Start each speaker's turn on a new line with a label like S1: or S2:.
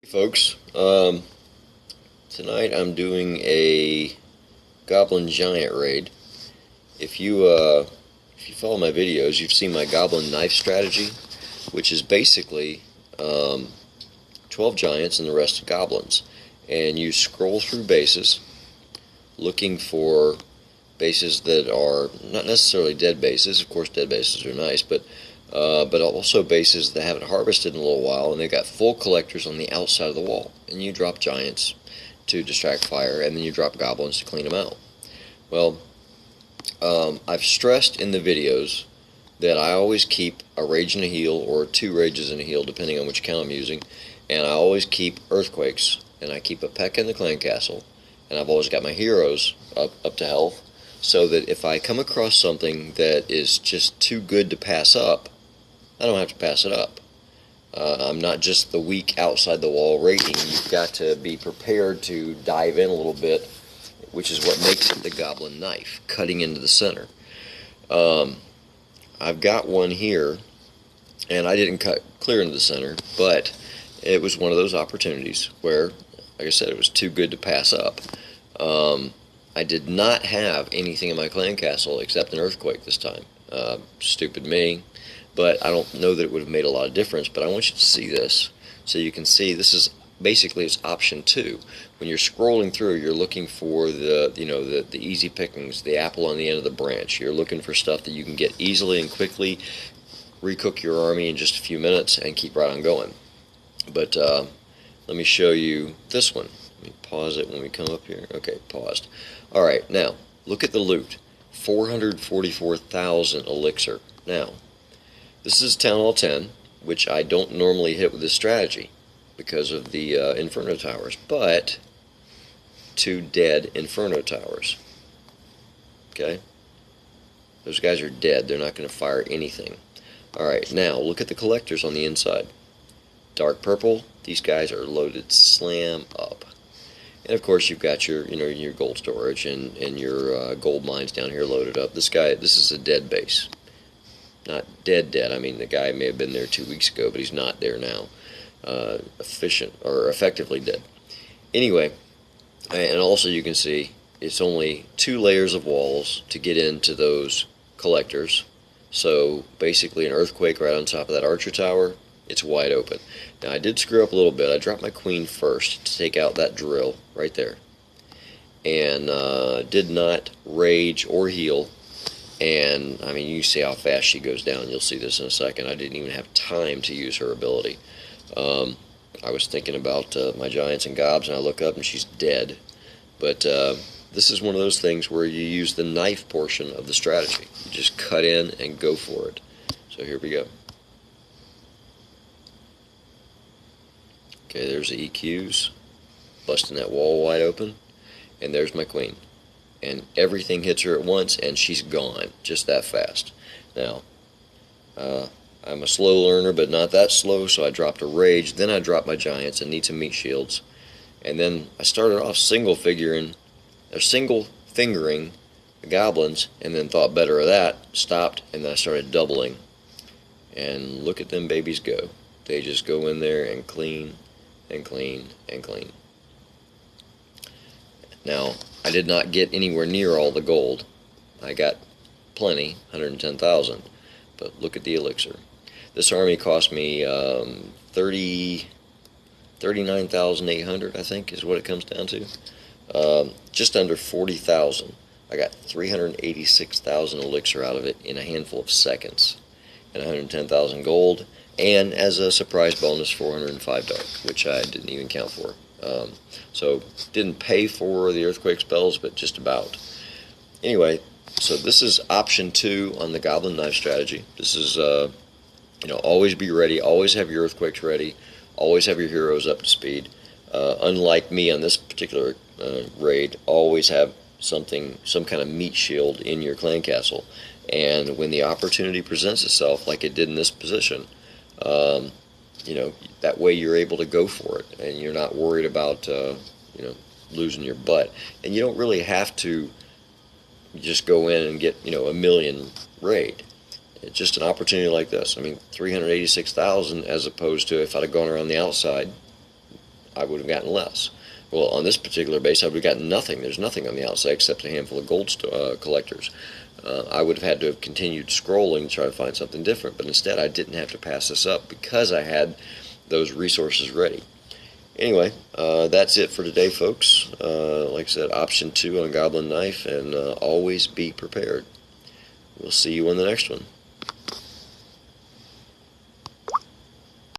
S1: Folks, tonight I'm doing a Goblin Giant raid. If you follow my videos, you've seen my Goblin knife strategy, which is basically 12 giants and the rest of goblins. And you scroll through bases, looking for bases that are not necessarily dead bases. Of course, dead bases are nice, but also bases that haven't harvested in a little while, and they've got full collectors on the outside of the wall. And you drop giants to distract fire, and then you drop goblins to clean them out. Well, I've stressed in the videos that I always keep a rage and a heal, or 2 rages and a heal, depending on which count I'm using, and I always keep earthquakes, and I keep a peck in the clan castle, and I've always got my heroes up to health, so that if I come across something that is just too good to pass up, I don't have to pass it up. I'm not just the weak outside the wall raiding. You've got to be prepared to dive in a little bit, which is what makes it the Goblin knife, cutting into the center. I've got one here, and I didn't cut clear into the center, but it was one of those opportunities where, like I said, it was too good to pass up. I did not have anything in my clan castle except an earthquake this time. Stupid me. But I don't know that it would have made a lot of difference, but I want you to see this. So you can see this is basically it's option 2. When you're scrolling through, you're looking for the easy pickings, the apple on the end of the branch. You're looking for stuff that you can get easily and quickly, recook your army in just a few minutes, and keep right on going. But let me show you this one. Let me pause it when we come up here. Okay, paused. Alright, now, look at the loot. 444,000 elixir. Now, this is Town Hall 10, which I don't normally hit with this strategy because of the Inferno Towers, but 2 dead Inferno Towers. Okay? Those guys are dead. They're not going to fire anything. Alright, now look at the collectors on the inside. Dark purple, these guys are loaded slam up. And of course you've got your your gold storage and your gold mines down here loaded up. This is a dead base. Not dead, I mean the guy may have been there 2 weeks ago, but he's not there now. Effectively dead. Anyway, and also you can see it's only 2 layers of walls to get into those collectors. So basically an earthquake right on top of that archer tower, it's wide open. Now I did screw up a little bit. I dropped my queen first to take out that drill right there. And did not rage or heal. And I mean, you see how fast she goes down. You'll see this in a second. I didn't even have time to use her ability. I was thinking about my giants and gobs, and I look up and she's dead. But this is one of those things where you use the knife portion of the strategy. You just cut in and go for it. So here we go. Okay, there's the EQs, busting that wall wide open, and there's my queen. And everything hits her at once, and she's gone, just that fast. Now, I'm a slow learner, but not that slow, so I dropped a rage, then I dropped my giants and need some meat shields. And then I started off single fingering the goblins, and then thought better of that, stopped, and then I started doubling. And look at them babies go. They just go in there and clean, and clean, and clean. Now, I did not get anywhere near all the gold. I got plenty, 110,000, but look at the elixir. This army cost me 39,800, I think, is what it comes down to. Just under 40,000. I got 386,000 elixir out of it in a handful of seconds, and 110,000 gold, and as a surprise bonus, 405 dark, which I didn't even count for. So didn't pay for the earthquake spells, but just about. Anyway, so this is option 2 on the Goblin knife strategy. This is always be ready, always have your earthquakes ready, always have your heroes up to speed. Unlike me on this particular raid, always have some kind of meat shield in your clan castle. And when the opportunity presents itself, like it did in this position, that way you're able to go for it, and you're not worried about losing your butt. And you don't really have to just go in and get a million raid. It's just an opportunity like this. I mean, 386,000 as opposed to if I'd have gone around the outside, I would have gotten less. Well, on this particular base, I would have gotten nothing. There's nothing on the outside except a handful of gold collectors. I would have had to have continued scrolling to try to find something different, but instead I didn't have to pass this up because I had those resources ready. Anyway, that's it for today, folks. Like I said, option 2 on Goblin Knife, and always be prepared. We'll see you on the next one.